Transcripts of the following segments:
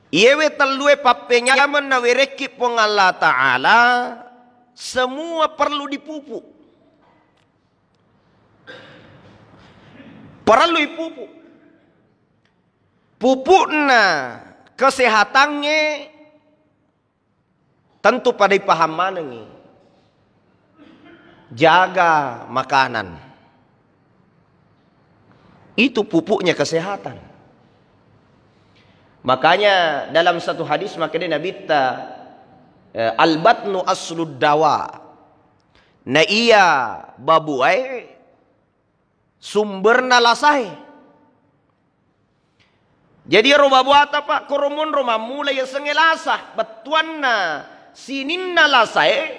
Iyewe telue papenyaman na wereki pong Allah Ta'ala, semua perlu dipupuk. Perlu dipupuk. Pupukna kesehatannya tentu pada pahaman ini. Jaga makanan. Itu pupuknya kesehatan. Makanya dalam satu hadis makanya Nabi al-batnu aslud dawa. Na iya babu ai sumberna lasai. Jadi roba buat apa? Kurumun roma mulai sengelasah betuanna sininna lasai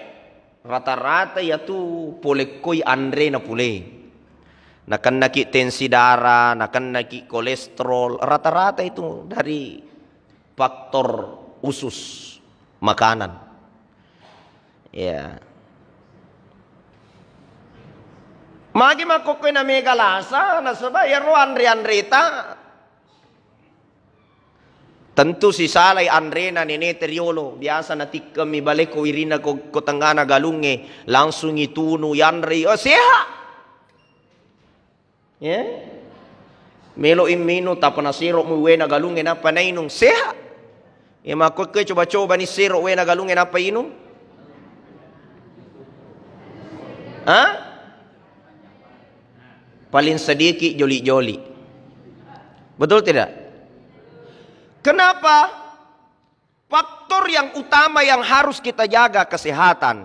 rata-rata yaitu polekoi andre na pule. Nakan naki tensi darah, nakan naki kolesterol, rata-rata itu dari faktor usus makanan. Ya. Magi makokoy na megalasa, nasaba yaro andre-andreta. Tentu si salay andre na nineteriolo, biasa natik kami balik ko irina ko tanggana galunge, langsung itunu yanre, oh seha. Ya, melo imino tapos na siro mo we na galungin na panainong seha. Ya makot ko coba-coba ni siro we na galungin na painom. Ha? Paling sedikit joli-joli. Betul tidak? Kenapa? Faktor yang utama yang harus kita jaga kesehatan.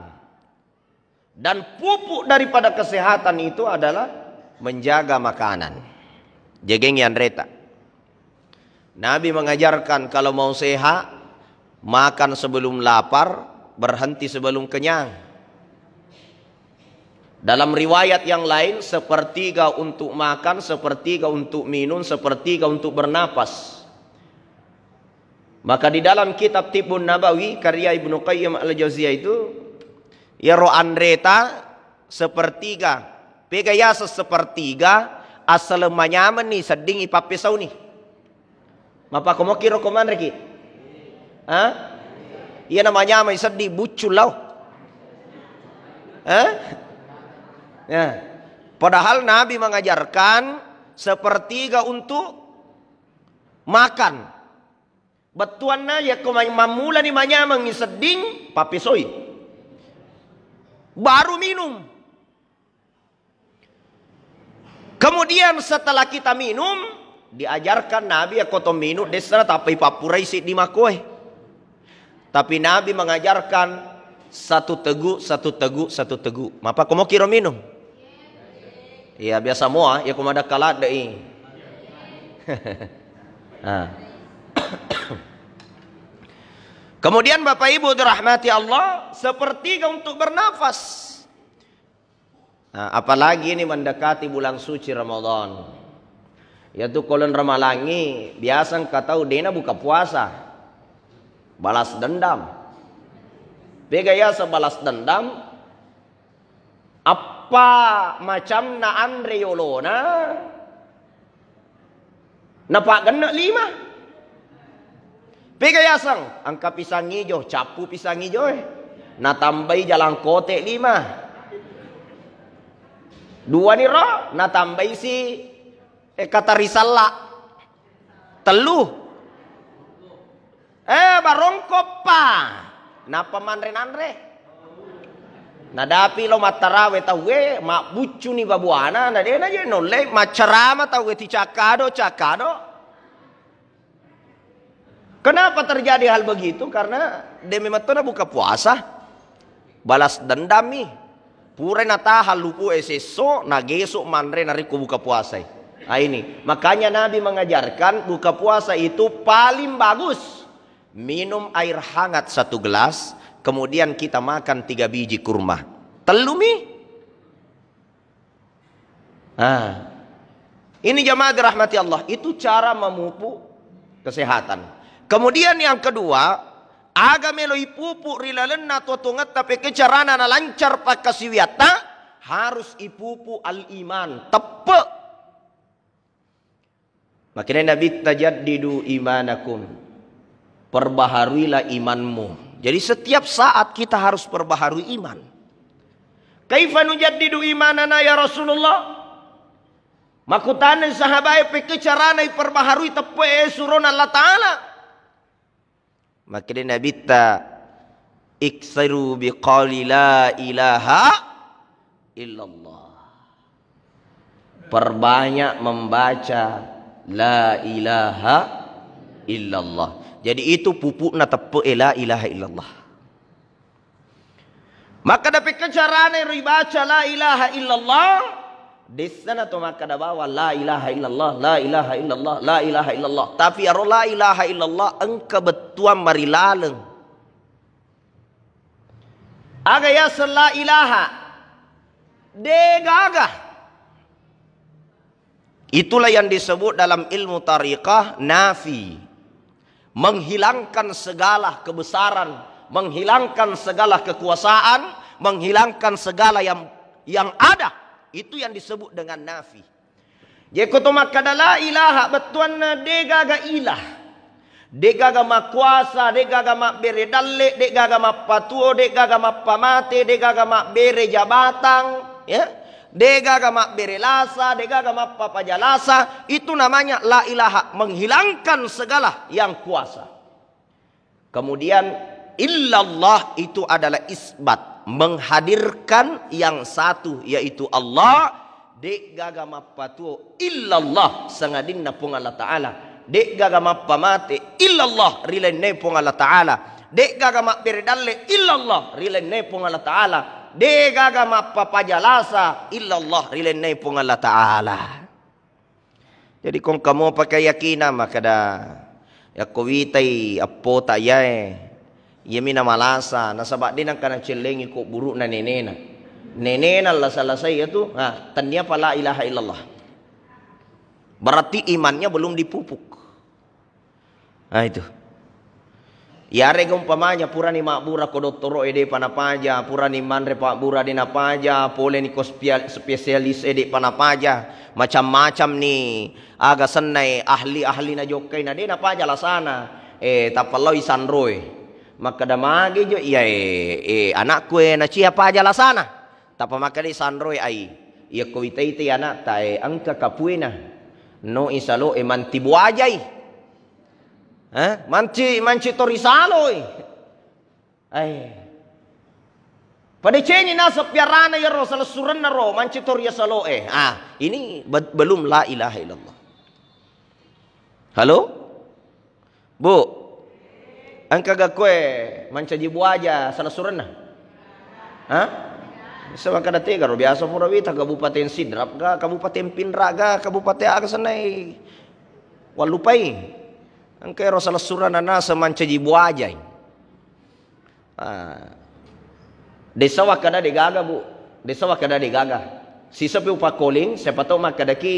Dan pupuk daripada kesehatan itu adalah menjaga makanan. Jegeng yang reta. Nabi mengajarkan kalau mau sehat, makan sebelum lapar, berhenti sebelum kenyang. Dalam riwayat yang lain, sepertiga untuk makan, sepertiga untuk minum, sepertiga untuk bernapas. Maka di dalam kitab Tibbun Nabawi karya Ibnu Qayyim al-Jauziyah itu, ya ro'an reta sepertiga. Pegaya sepertiga asal manyaman nih seding ipapisau nih. Mapa komo kiro koman reki? Hah? Iya namanya mai sedih bucul lau. Hah? Ya. Padahal Nabi mengajarkan sepertiga untuk makan. Betuanna ya komai mamula ni manyamang ni seding papisoi. Baru minum. Kemudian setelah kita minum, diajarkan Nabi ya koto minum desana tapi papurai si di makoe. Tapi Nabi mengajarkan satu teguk, satu teguk, satu teguk. Mapa komo kiro minum? Iya biasa moa, ya komo ada kalat deh. Kemudian Bapak Ibu dirahmati Allah, sepertiga untuk bernafas. Nah, apalagi ini mendekati bulan suci Ramadan. Yaitu kolon ramalangi, biasa kata dena buka puasa. Balas dendam. Begaya sebalas dendam. Apa macam na andre yolona? Napak genak 5. Begaya sang, angka pisang hijau, capu pisang hijau. Natambai jalan kote 5. 2 ni roh, na tambah si kata risala telu. Barongkop pa. Napa manre-nanre? Nadapi lo matarawe tawe mak bucu ni babuana na dena je nole macarama tawe ti cakado. Kenapa terjadi hal begitu? Karena demi matona buka puasa. Balas dendam nih. Pura nataha lupu eseso nageso manre nariku buka puasa. Nah ini makanya Nabi mengajarkan buka puasa itu paling bagus minum air hangat 1 gelas, kemudian kita makan 3 biji kurma. Telumi. Nah, ini jamaah dirahmati Allah, itu cara memupuk kesehatan. Kemudian yang kedua, aga melo ipupu rilalenna totungat tapi kecarana na lancar pakasiwiata harus ipupu al-iman tepe. Makanya Nabi tajaddidu imanakum. perbaharuilah imanmu. Jadi setiap saat kita harus perbaharui iman. Kaifa nujaddidu imanana ya Rasulullah? Makutanan sahabat pe carana perbaharui tepe suron Allah Ta'ala. Maka dia Nabi ta iksiru biqali la ilaha illallah. Perbanyak membaca la ilaha illallah. Jadi itu pupukna tepe la ilaha illallah. Maka dapat carane ribaca la ilaha illallah. Di sana tu maka dah bawa la ilaha illallah, la ilaha illallah, la ilaha illallah. Tapi aro la ilaha illallah engka betuan mari laleng. Aga ya la ilaha degagah. Itulah yang disebut dalam ilmu tariqah nafi. Menghilangkan segala kebesaran, menghilangkan segala kekuasaan, menghilangkan segala yang ada. Itu yang disebut dengan nafi. Jadi kutu maka la ilaha betuan degaga ilah. Degaga mak kuasa, degaga mak bere dalle, degaga mak patuo, degaga mak pamate, degaga mak bere jabatan, ya. Degaga mak bere lasa, degaga mak papajalasa. Itu namanya la ilaha, menghilangkan segala yang kuasa. Kemudian illallah itu adalah isbat, menghadirkan yang satu yaitu Allah. Dek gaga mapatu illallah sangadinna pung Allah Ta'ala. Dek gaga mapamate illallah rilenne pung Allah Ta'ala. Dek gaga mapiredalle illallah rilenne pung Allah Ta'ala. Dek gaga mapapajalasa illallah rilenne pung Allah Ta'ala. Jadi kung kamu pakai yakinan maka dah ya kuwitai apo tayae yemina malasa nasabak din ang kanang cilengi ko buruk na nenena. Nenena la salasay itu tanya pa la ilaha illallah. Berarti imannya belum dipupuk. Nah itu. Yare gumpamanya pura ni makbura ko doktoro ede panapaja, pura ni manre pak bura di napaja, pole ni ko spesialis ede panapaja, macam-macam ni aga sanay ahli-ahli na jokay na di napaja lasana. Tapalaw isanroy. Maka damagi jo iya anakku na siapa aja lah sana. Tapa maka di sanroy ay iya ko itaiti anak tae angka kapuina no isalo mantibu ajay. Manci torisalo ay. Pada cenyi nasa piarana ya ro salasuran na ro manci torisalo ini belum la ilaha illallah. Halo? Bu, ang kagakwe mancajibu aja salah suran na. Bisa maka dati karo biasa pura wita kabupaten Sidrap ga kabupaten Pindra ga kabupaten aga sanay walupay. Ang kero salah suran na sa mancajibu aja. Desa wakada de gaga bu. Desa wakada de gaga. Sisa pi upakoling siapa tahu makadaki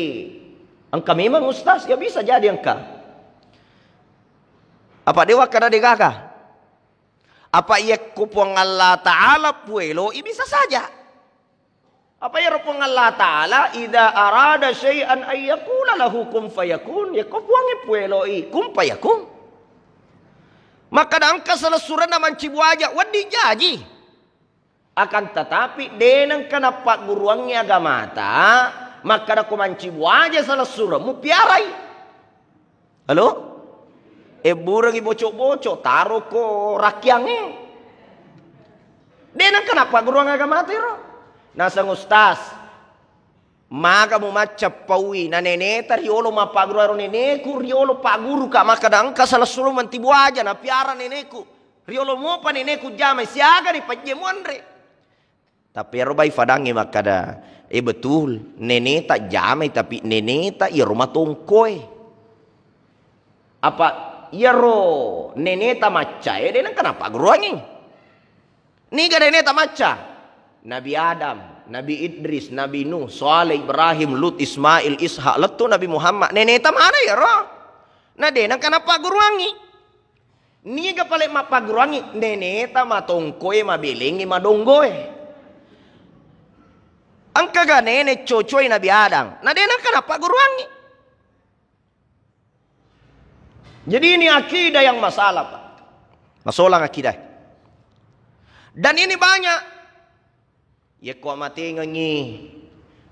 ang kami mang ustaz ya bisa jadi angka. Apa dewa kada degaga? Apa ia kupong Allah Ta'ala puelo? Bisa saja. Apa ya rupong Allah Ta'ala? Ida arada syai'an ayyakula lahu kum fayakun. Ya kupuangi puelo kum fayakun. Maka dangka salah surah naman cibu aja. Wadi jaji. Akan tetapi denang kenapa guruangnya agamata. Maka da kumancibu aja salah surah. Mu piarai. Halo? Burang bocok-bocok taruh ko rakyangnya. Denang kenapa guruang agama tiro? Nasang ustaz. Maka mo macap pawi na neneta riolo mapaguru aro neneku riolo paguru ka maka dangka salah sulu mantibu aja na piara neneku. Riolo mo pa neneku jamai siaga ni pajjemuan re. Tapi ero bai fadangi maka da. Betul neneta jamai tapi neneta i rumah tongkoy. Apa yaro neneta maca denang kenapa guruangin niga neneta maca Nabi Adam, Nabi Idris, Nabi Nuh, Saleh, Ibrahim, Lut, Ismail, Ishak, letu Nabi Muhammad neneta mana ya ro na denang kenapa guruangi niga paling mapa guruangi neneta matongkoy mabilingi madonggoy angka ga nene cocoy Nabi Adam na denang kenapa guruangi. Jadi ini akidah yang masalah Pak. Masolang akidah. Dan ini banyak. Ya ko mati ngangi.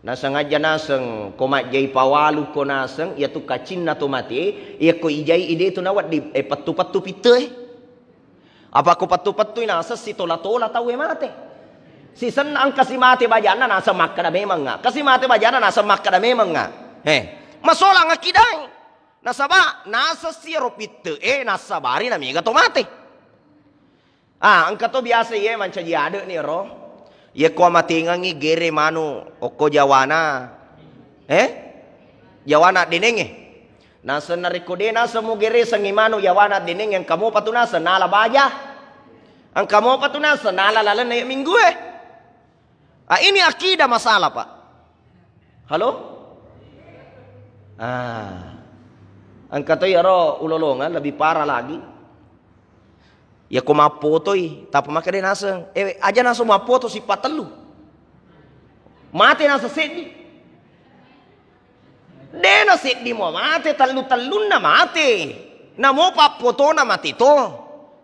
Nasangadya nasang komat jay pawalu ko nasang ya tu kacin na to mati ya ko ijay ide to nawat di patu-patu pite. Apa ko patu-patu nasa si tola-tola tawe mate. Si sen ang kasi mate bajana nasa makka na memang nga. Kasi mate bajana nasa makka na memang nga. Masolang akidah. Nasaba nasa siro pite nasa bari na miga to mate. Ang kato biasa ye manca jade ni ro. Ya ko matingangi gere manu oko jawana. Jawana dinenge. Nasa narikode nasa mo gere sang imano jawana dinenge ang kamo patunasa nala baja. Ang kamo patunasa nala lalan na minggu ini akidah masalah, Pak. Halo? Ang katoy aro ulolongan lebih parah lagi. Ya ko mapotoy, tapi makanya nasa, aja nasa mapoto si patelu. Mate nasa seddi. Dena seddi mo mate, talu-talun na mate. Na mo papoto na mati to.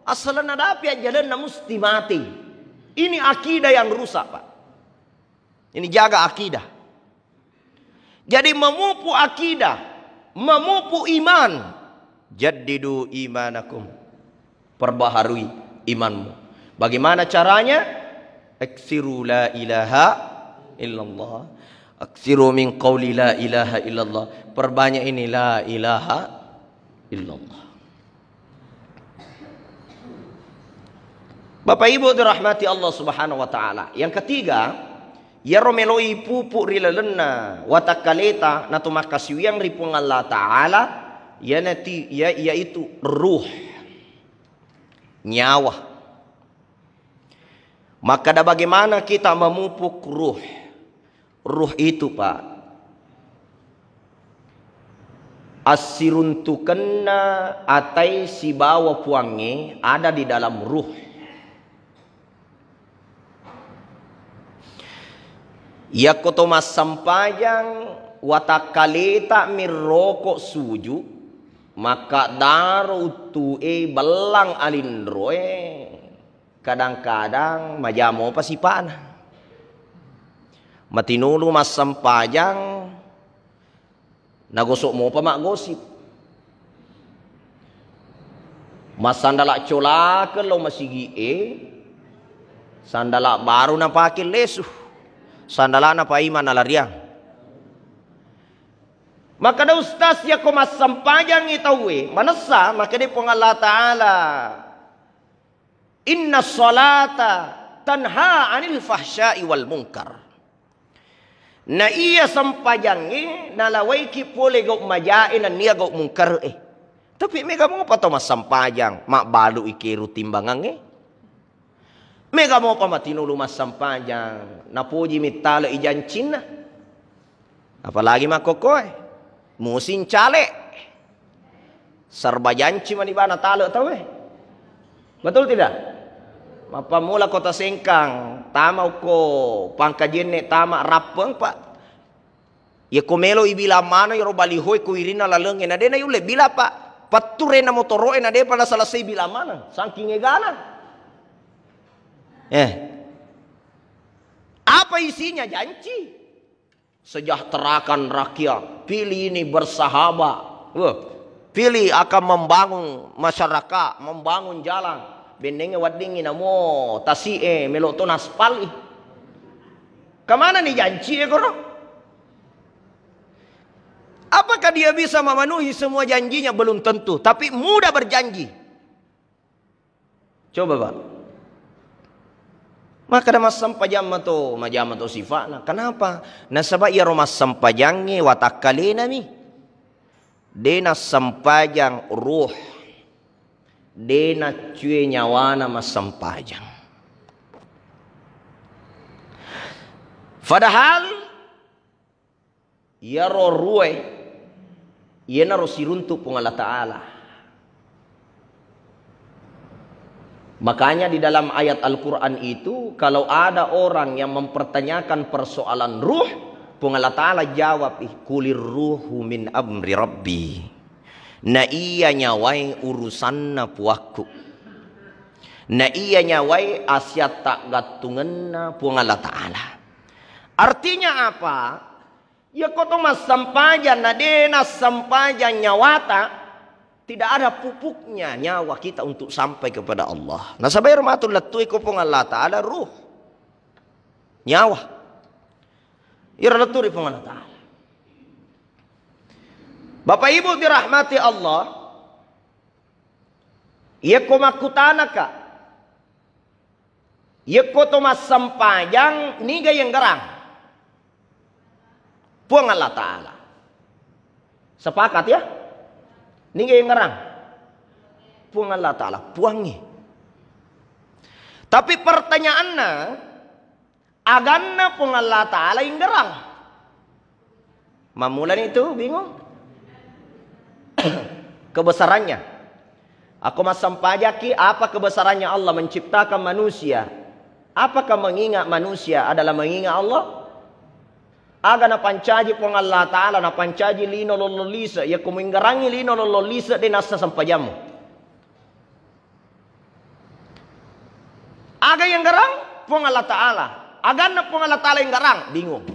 Asalan na dapi jalan na musti mati. Ini akidah yang rusak, Pak. Ini jaga akidah. Jadi memupu akidah, memupu iman. Jaddidu imanakum. Perbaharui imanmu. Bagaimana caranya? Aksiru la ilaha illallah. Aksiru min qawli la ilaha illallah. Perbanyak ini la ilaha illallah. Bapak Ibu dirahmati Allah Subhanahu wa taala. Yang ketiga, ya romeloi pupu rilalena watakaleta na tumakasiyang ripong Allah taala yaitu ruh. Nyawa. Maka ada bagaimana kita memupuk ruh. Ruh itu, Pak, asiruntukanna atai si bawa puange ada di dalam ruh. Ya kotomas sampayang watakaleta mirrokok suju. Maka daru tu belang alindro kadang-kadang majamo pasipaan. Matinulu mas sampayang nagosok mo pa magosip. Mas sandala cola ke lo masigi sandala baru na pakil lesu. Sandala na paiman na lariang. Maka da ustaz ya ko masampayang itawe manasa maka di pong Allah taala inna salata tanha anil fahsya'i wal munkar. Na iya sampayangi nalaway ki pole go majain na niya go munkar Tapi mega mo pa to masampayang makbalu ikiru timbangang Mega mo pa matinulu masampayang napuji mitalo ijancin na. Apalagi makokoy. Musin cale sarbajanci manibana talo tahu betul tidak? Mapamula kota sengkang tama ko pangkajenne tama rapeng Pak. Ya komelo ibila mana yo balihoy ko irina laleng na de na yule bila Pak. Pature na motoro na de pada selesai bila mana saking egalan. Apa isinya janji? Sejahterakan rakyat, pilih ini bersahabat, pilih akan membangun masyarakat, membangun jalan. Bendenge wadingi namo tasi meloto naspal Kemana nih janji goro? Apakah dia bisa memenuhi semua janjinya? Belum tentu, tapi mudah berjanji. Coba Pak. Maka ada mas sampajang mato sifatna. Kenapa? Nasaba ia romas sampajange watakalena mi. Dena sampajang ruh. Dena cuy nyawana mas sampajang. Padahal ia roh ruh. Ia naro siruntuk pung Allah Ta'ala. Makanya di dalam ayat Al-Quran itu, kalau ada orang yang mempertanyakan persoalan ruh, pun Allah Ta'ala jawab, kulir ruhu min amri rabbi. Na iya nyawai urusanna puaku. Na iya nyawai asyat tak gatungan puang Allah Ta'ala. Artinya apa? Ya koto mas sampajan nadena sampajan nyawata. Tidak ada pupuknya nyawa kita untuk sampai kepada Allah. Nah sabai rahmatul latui kupung Allah Ta'ala ruh. Nyawa. Ira laturi pung Allah Ta'ala. Bapak Ibu dirahmati Allah. Ia komakutanaka. Ia koto mas sampajang niga yang gerang. Puang Allah Ta'ala. Sepakat ya? Niga yang gerang. Puang Allah Ta'ala. Puangi. Tapi pertanyaannya. Aganna puang Allah Ta'ala yang gerang. Mamulan itu bingung. Kebesarannya. Aku masampajaki apa kebesarannya Allah menciptakan manusia. Apakah mengingat manusia adalah mengingat Allah? Aga na pancaji pong Allah Ta'ala na pancaji lino lololisa. Ya kuminggarangi lino lololisa di nasa sampajamu. Aga yang garang pong Allah Ta'ala. Aga na pong Allah Ta'ala yang garang. Bingung.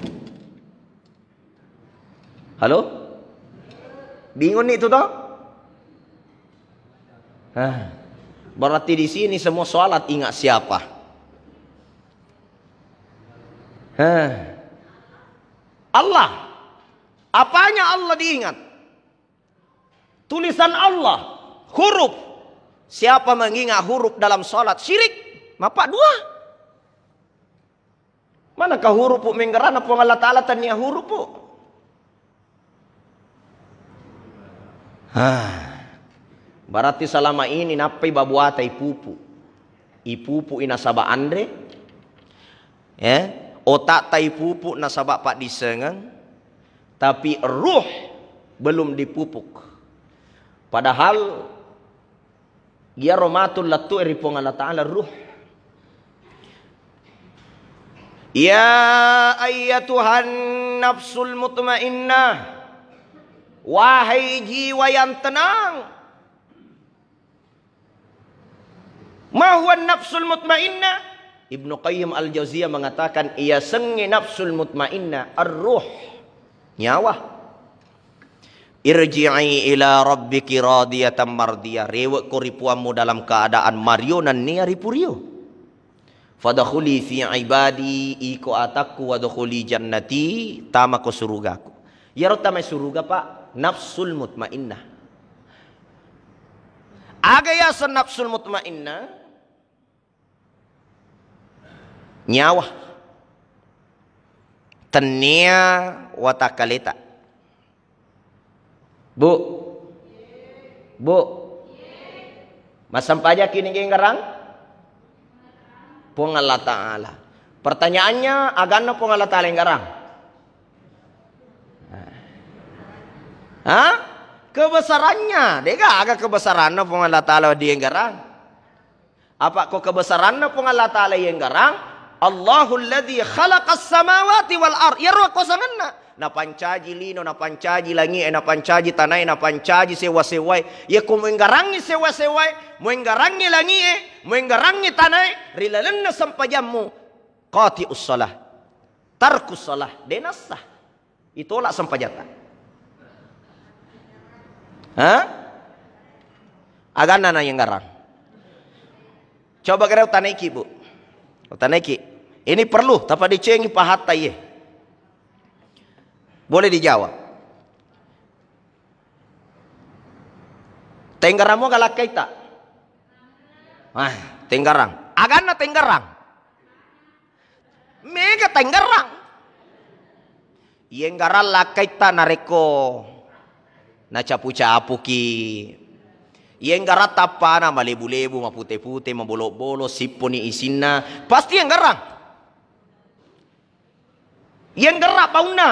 Halo? Bingung nih itu toh? Berarti di sini semua sholat ingat siapa? Allah. Apanya Allah diingat? Tulisan Allah. Huruf. Siapa mengingat huruf dalam sholat? Syirik. Mapak dua. Manakah huruf menggerana pun Allah Ta'ala tanya huruf? Berarti selama ini napai babuata ipupu. Ipupu inasaba andre. Ya, otak ta ipupu nasaba pak disengan. Tapi ruh belum dipupuk. Padahal ya romatul latu eripong Allah Ta'ala ruh. Ya ayyatuhan nafsul mutmainnah. Wahai jiwa yang tenang. Mahuan nafsul mutmainnah. Ibnu Qayyim al-Jauziyah mengatakan ia sengi nafsul mutmainnah ar-ruh. Nyawa. Irji'i ila rabbiki radiyatan mardiyah. Rewek kuripuamu dalam keadaan mario dan nia ripurio. Fadakhuli fi ibadi iko ataku wadakhuli jannati tamako surugaku. Ya rotamai suruga pak. Nafsul mutmainnah. Agaya nafsul mutmainnah. Nyawa. Tenia watakalita. Bu. Bu. Masampaja kini gengarang? Pung Allah Ta'ala. Pertanyaannya agana pung Allah Ta'ala yang garang? Kebesarannya. Dega agak kebesarannya pun Allah Ta'ala dia yang garang. Apa kok kebesarannya pun Allah Ta'ala yang garang? Allahul ladzi khalaqas samawati wal ard. Ya ruh kosanganna. Na pancaji lino, na pancaji langi, na pancaji tanai, na pancaji sewa-sewai. Ya ku menggarangi sewa-sewai, menggarangi langi, menggarangi tanai. Rilalanna sampajamu. Qati'us salah. Tarkus salah. Denasah. Itolak sampajata. Agana na yang garang. Coba kira utanaiki bu. Utanaiki. Ini perlu. Tapi dicengi pahatai ye. Boleh dijawab. Tenggaramu galakai tak? Tenggarang. Agana tenggarang. Mega tenggarang. Yang garang lakai tak nareko. Na capu-capu ki. Yang garat apa na malebu-lebu, mapute-pute, mabolok-bolok, siponi isinna. Pasti yang garang. Yang gerak pauna.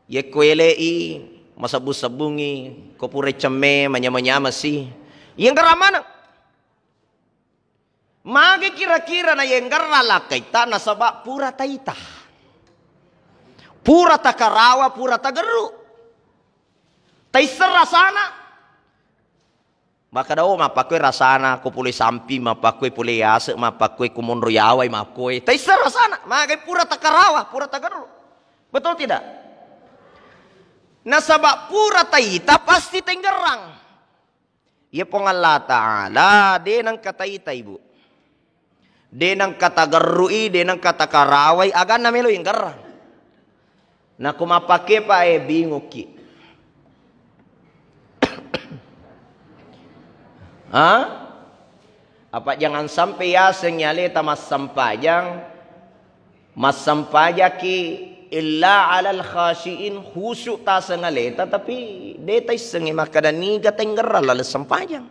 Ye kuelei, masabu-sabungi, kopure ceme, manya-manya si. Yang gerak mana? Magi kira-kira na yang gerak lakai ta na sabak pura taita. Pura takarawa, pura tageru. Taisera sana. Maka daw mapakwe rasana ko pulay sampi, mapakwe pulay yasa, mapakwe kumunro yaway, mapakwe. Taisa rasana, magay pura takarawa, pura tagaro. Betul tidak? Nasaba pura tayita pasti tenggerang. Ya pong Allah Ta'ala, de nang katayitay bu. De nang katagarrui, de nang katakaraway, agan na melo yung garang. Na kumapake pa binguki. Ha? Apa jangan sampai ya senyaleta mas sampajang ki illa alal khashiin khusyuk ta sengaleta tapi detay sengi makadani gatenggeral lalas sampajang.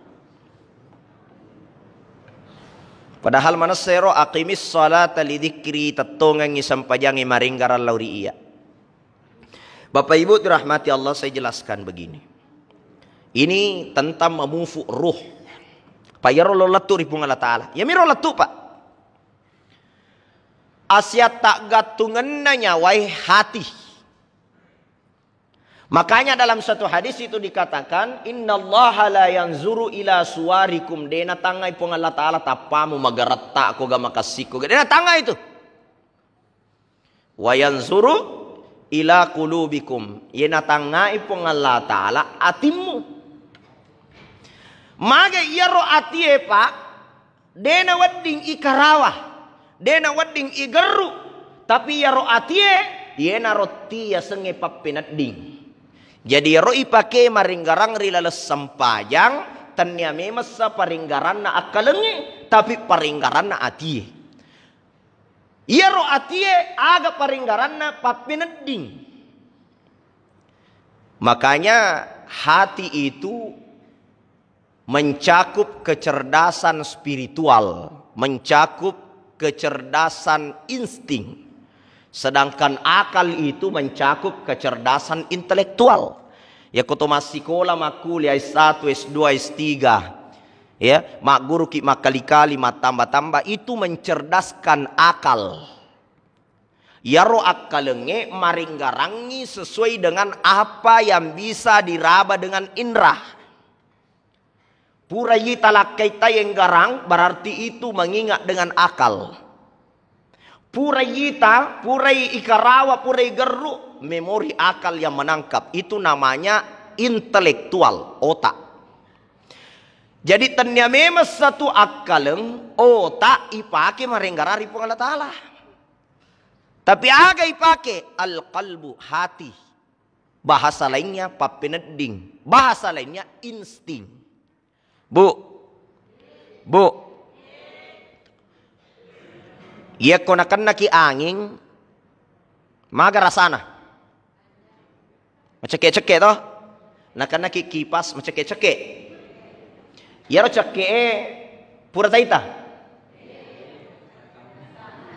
Padahal manasero aqimis salata lidikri tatongang isampajang maringgaral lauri iya. Bapak Ibu dirahmati Allah, saya jelaskan begini. Ini tentang memufu ruh. Payaro lo latu ripung Allah Ta'ala. Ya miro latu pak. Asya tak gatungan nyawai hati. Makanya dalam satu hadis itu dikatakan, innallaha la yanzuru ila suwarikum. Dena tangai pung Allah Ta'ala tapamu magarata ko ga makasiko. Dena tangai itu. Wa yanzuru ila qulubikum. Yena tangai pung Allah Ta'ala atimu. Maga iyaro atie pak, dena wadding ikarawa, dena wadding igeru, tapi iyaro atie, yena roti ya senge papinat ding. Jadi ro ipake maringgarang rilales sampajang, tanya memasa paringgaran na akalengi, tapi paringgaran na atie. Iyaro atie aga paringgaran na papinat ding. Makanya hati itu mencakup kecerdasan spiritual, mencakup kecerdasan insting. Sedangkan akal itu mencakup kecerdasan intelektual. Ya kutu masikola makuliah S1, S2, S3. Ya, mak guru ki mak kali-kali mak tambah-tambah itu mencerdaskan akal. Ya ro akalenge maringgarangi sesuai dengan apa yang bisa diraba dengan indera. Purai talakai tayeng garang berarti itu mengingat dengan akal. Purai ikarawa, purai geru, memori akal yang menangkap. Itu namanya intelektual, otak. Jadi tanya memang satu akaleng otak ipake marenggarari pun Allah Ta'ala. Tapi aga ipake al-qalbu, hati. Bahasa lainnya papineding, bahasa lainnya insting. Bu, iya konakan naki angin, maga rasana, macake-cake toh, nakan naki kipas macake-cake, iya ro cake pura taita,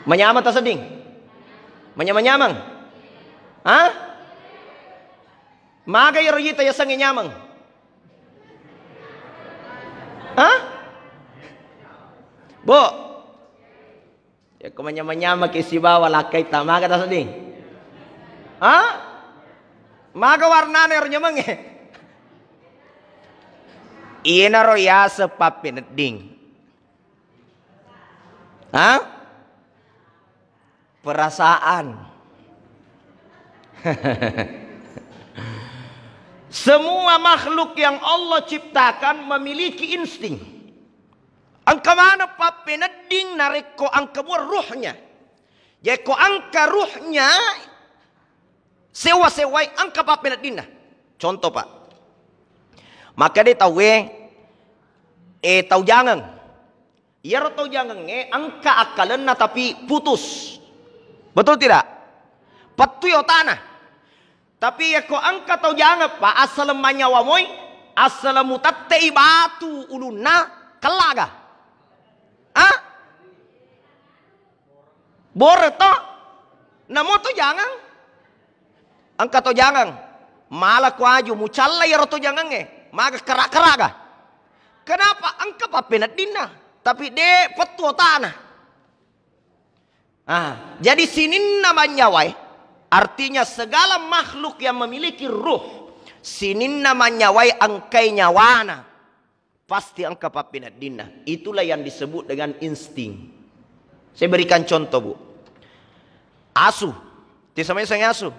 menyamang tak seding, menyamang, ah, maga iya ro yita ya sangi nyamang. Hah? Bu, ya kumanya-manyama kisibawa lakay tama ka tasading. Hah? Maga warna na rin nyamang eh. Iyan na ro ya sa papinading. Hah? Perasaan. Semua makhluk yang Allah ciptakan memiliki insting. Angka mana papinading nareko angka ruhnya. Jadi ko angka ruhnya sewa-sewai angka papinading. Contoh pak. Maka dia tahu tahu jangan. Ia tahu jangan angka akalan na tapi putus. Betul tidak? Patuyo tanah. Tapi ya ko angka tau jangan pa asal manyawa moy asal mutatte batu uluna kelaga. Ah? Boreto namo to jangan. Angka to jangan. Malah ko aju mucalla ya to jangan maga kera-keraga. Kenapa angka papinat dina tapi de petu tanah. Ah, jadi sini namanya wai. Artinya segala makhluk yang memiliki ruh, sinin namanya wai angkai nyawana. pasti angka papinat dina. Itulah yang disebut dengan insting. Saya berikan contoh, Bu. Asu. Tisamanya sang asu.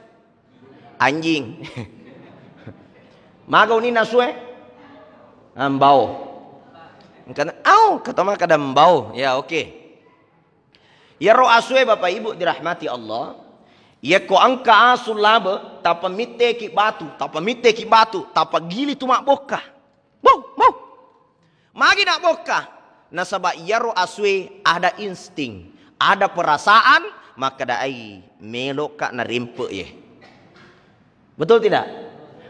Anjing. Magaw ni nasu ambau. Kata mah kada mbau. Ya oke. Ya ro asue Bapak Ibu dirahmati Allah. Ya ko angka asu laba tapa mitte ki batu, tapa gili tu mak boka. Mau. Magi nak boka. Nasaba ya ro asue ada insting, ada perasaan, maka dai melo ka na rempe ye. Betul tidak?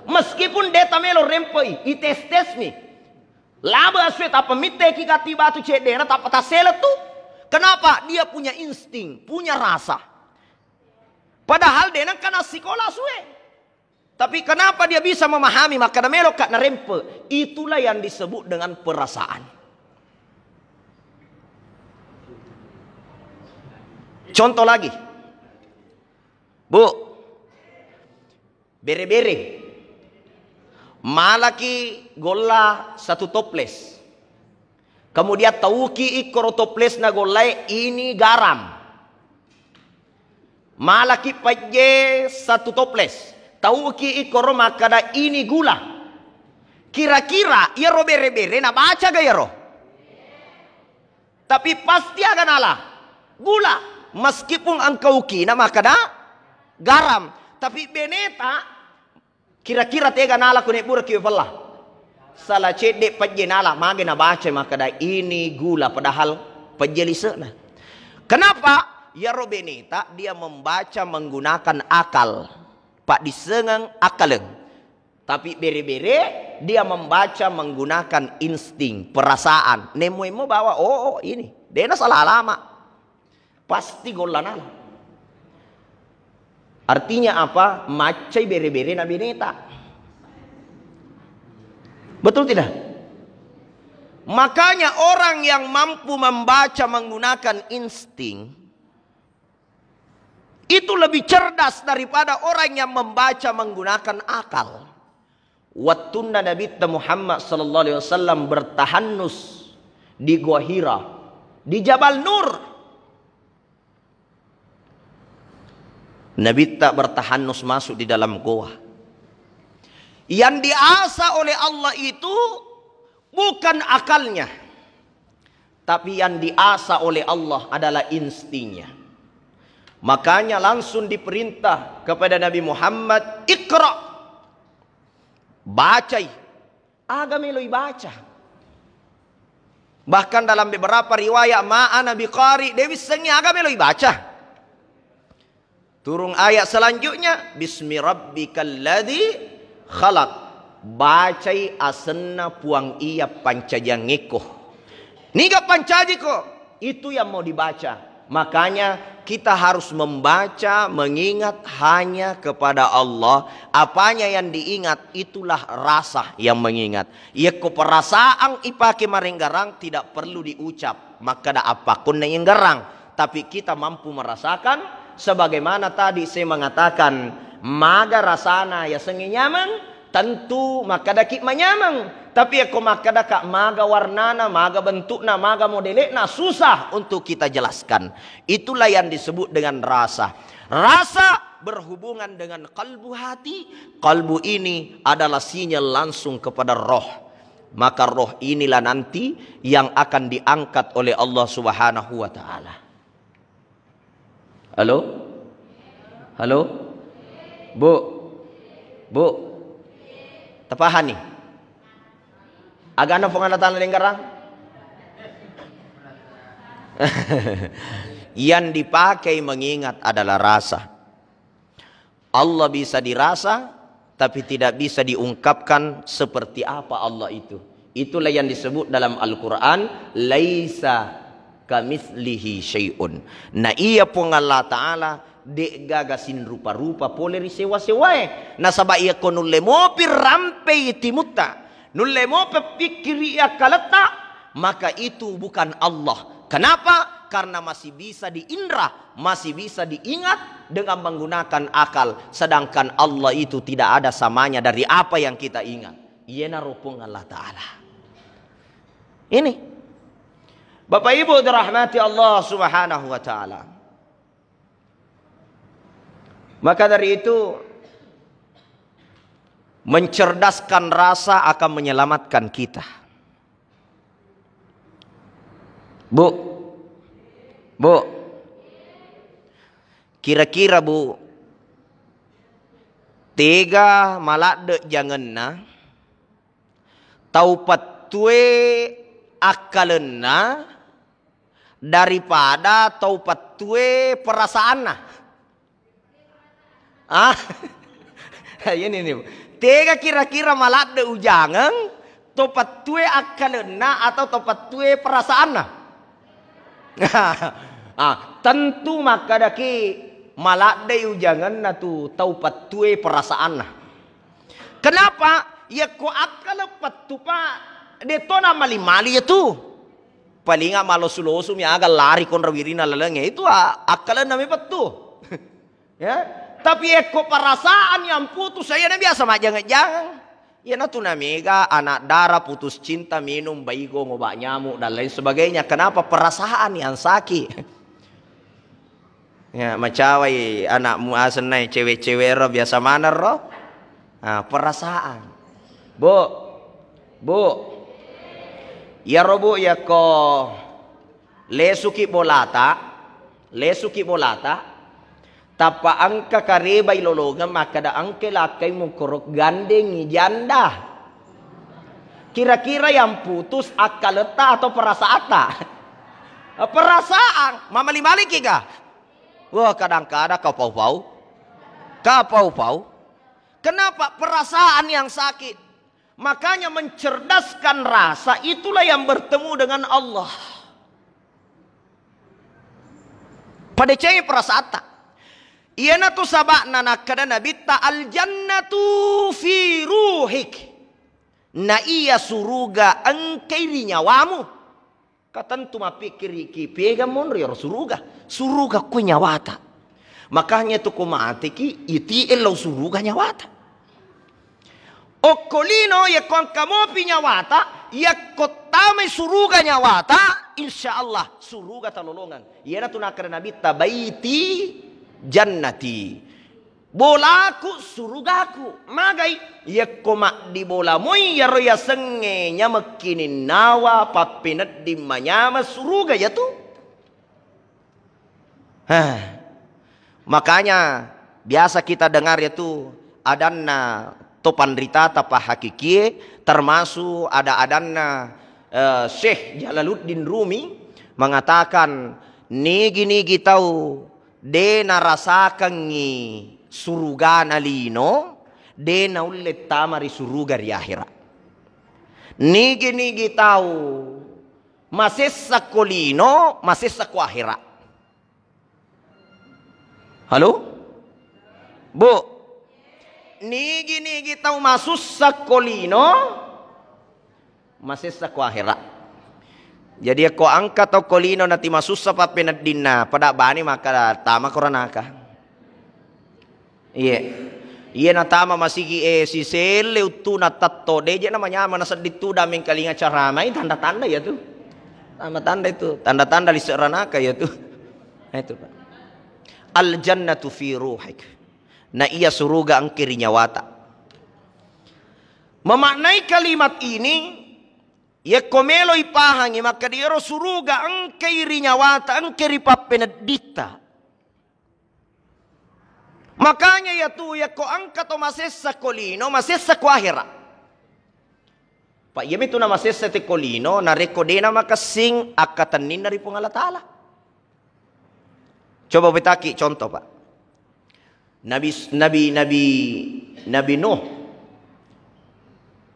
Meskipun deta melo rempe ites ni. Laba asue tapa mitte ki kati batu cedera tapa tasele tu. Kenapa? Dia punya insting, punya rasa. Padahal dia nak kena sekolah suwe. Tapi kenapa dia bisa memahami maka na melo kak na rempe? Itulah yang disebut dengan perasaan. Contoh lagi. Bu. Bere-bere. Malaki gola satu toples. Kemudian tauki ikoro toples na golai ini garam. Malaki paje satu toples. Tauki ikoro makada ini gula. Kira-kira ya ro bere-bere na baca ga ya ro? Tapi pasti akan ala gula. Meskipun engkau kina makada garam. Tapi beneta kira-kira tega nala kunek bura kiyo pala. Salah cedek pajenala mage na baca maka da ini gula padahal pajelisena. Kenapa? Ya Robeneta dia membaca menggunakan akal. Pak disengang akaleng. Tapi bere-bere dia membaca menggunakan insting, perasaan. Nemo bawa ini. Dia salah lama. Pasti golanala. Artinya apa? Macai bere-bere na beneta. Betul tidak? Makanya orang yang mampu membaca menggunakan insting itu lebih cerdas daripada orang yang membaca menggunakan akal. Wattuna Nabi Muhammad sallallahu alaihi wasallam bertahannus di Gua Hira, di Jabal Nur. Nabi tak bertahannus masuk di dalam gua. Yang diasah oleh Allah itu bukan akalnya. Tapi yang diasah oleh Allah adalah instingnya. Makanya langsung diperintah kepada Nabi Muhammad, Iqra. Bacai. Agameloi baca. Bahkan dalam beberapa riwayat ma'ana biqari, Dewi sengi agameloi baca. Turun ayat selanjutnya, Bismi rabbikal ladzi khalaq. Bacai asenna puang iya pancajangeko. Niga pancajiko. Itu yang mau dibaca. Makanya kita harus membaca, mengingat hanya kepada Allah. Apanya yang diingat, itulah rasa yang mengingat. Ya perasaan ipake marenggarang tidak perlu diucap. Maka da apapun yang garang. Tapi kita mampu merasakan. Sebagaimana tadi saya mengatakan, maga rasana ya sengi nyaman, tentu maka dakik manyamang. Tapi aku maka dakak maga warnana, maga bentukna, maga modelekna susah untuk kita jelaskan. Itulah yang disebut dengan rasa. Rasa berhubungan dengan kalbu hati. Kalbu ini adalah sinyal langsung kepada roh. Maka roh inilah nanti yang akan diangkat oleh Allah Subhanahu wa taala. Halo? Halo? Bu, tepahan nih. Agak ada penganatan lingkaran. Yang dipakai mengingat adalah rasa. Allah bisa dirasa, tapi tidak bisa diungkapkan seperti apa Allah itu. Itulah yang disebut dalam Al-Quran, laisa kamitslihi syai'un. Nah iya pun Allah Ta'ala dek gagasin rupa-rupa poleri sewa-sewae. Nasaba iya ko nulle mopi rampe timutta. Nulle mopi pikiri ia kaleta. Maka itu bukan Allah. Kenapa? Karena masih bisa diindra, masih bisa diingat dengan menggunakan akal. Sedangkan Allah itu tidak ada samanya dari apa yang kita ingat. Iena rupung Allah Ta'ala. Ini. Bapak Ibu dirahmati Allah Subhanahu wa taala. Maka dari itu mencerdaskan rasa akan menyelamatkan kita. Bu. Kira-kira Bu, tega malak jangan na tau patue akalena daripada tau patue perasaan na. Ini nih. Tega kira-kira malak ujangan tau patue akalena atau tau patue perasaan na. Tentu maka daki malak ujangan na tu tau patue perasaan na. Kenapa? Ya ko akal patu pa deto na mali-mali itu. Palinga malos-loso mi agak lari kon rawirina lalangnya itu akalan nami patu. Ya, tapi eko perasaan yang putus saya na biasa majang-jang. Ya na tu namiga anak darah putus cinta minum baigo ngobak nyamuk dan lain sebagainya. Kenapa? Perasaan yang sakit. Ya, macawai anakmu asenai cewek-cewek roh biasa mana roh? Perasaan. Bu. Ya roh Bu ya ko lesuki bolata. Tapa angka kareba ilolongan maka da angke lakai mukurok gandeng janda. Kira-kira yang putus akaleta atau perasaan? Perasaan. Mamali-mali kika. Wah kadang-kadang kau pau-pau. Kenapa? Perasaan yang sakit. Makanya mencerdaskan rasa itulah yang bertemu dengan Allah. Pada cai perasaan tak. Iyana tu sabakna nakada nabi ta'al jannatu fi ruhik. Na iya suruga engkiri nyawamu. Katan tu mapikir ki pega monrior suruga ku nyawata. Makanya tu kumati ki iti elo suruga nyawata. Okolino ya kon kamo pinyawata ya kotame suruga nyawata insyaallah suruga talolongan. Yana tu nakar nabi tabaiti jannati. Bolaku surugaku magai ya koma di bola moy ya roya senge nyamakinin nawa papinat di manyama suruga ya tu. Makanya biasa kita dengar ya tu adanna topan rita tapa hakiki termasuk ada adanna Syekh Jalaluddin Rumi mengatakan nigi tahu de narasakan ni suruga nalino de na ulit tamari suruga di akhirat. Nigi tahu masessa kolino masessa ku akhirat. Halo? Bu. Nigi tahu masussa kolino masessa ku akhirat. Jadi ko angkat atau kolino nanti masussa pa pinadina pada bani maka tama koranaka. Iya na tama masigi si sele utu na tatto deje namanya mana seditu daming kalinga caramai tanda-tanda ya tuh. Tanda-tanda itu, tanda-tanda di seranaka ya tuh. Nah itu Pak. Al jannatu fi ruhik. Na iya suruga ang kirinya wata. Memaknai kalimat ini ya komelo ipahangi maka diero suruga ang kirinya wata ang kiripapenedita. Makanya ya tu ya ko angkat o masessa kolino masessa ko akhirat. Pak yemi tu na masessa te kolino na rekodena makasing akatanin dari pengalatala. Coba betaki contoh Pak. Nabi Nuh.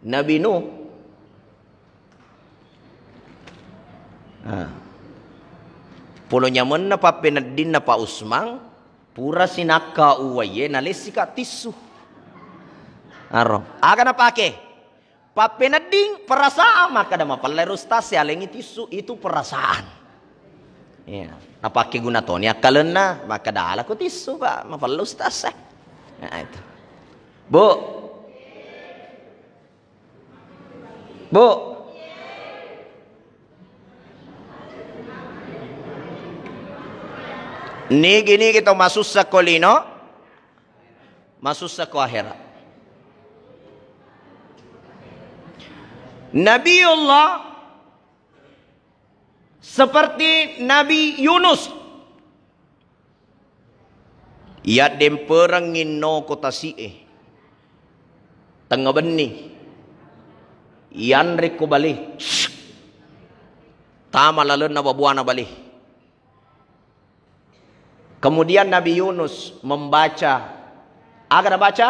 Nabi Nuh. Pulau nyaman na pa pinadin na pa usmang. Pura sinaka uwaye nalesika tisu. Aro. Aga na pake. Papenading perasaan maka da mapalerustas ya lengi tisu itu perasaan. Ya. Napake guna to niya kalena maka da ala ko tisu ba mapalerustas. Nah itu. Bu. Ni gini kita masuk sa kolino, masuk sa akhirat. Nabiullah seperti Nabi Yunus. Ia dem perangin no kota si'e. Tengah benih. Iyan reko balik. Tama lalu na babuana balik. Kemudian Nabi Yunus membaca. Agar baca?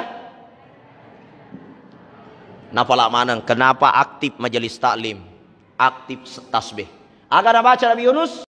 Napala manang. Kenapa aktif majelis taklim? Aktif tasbih. Agar baca Nabi Yunus?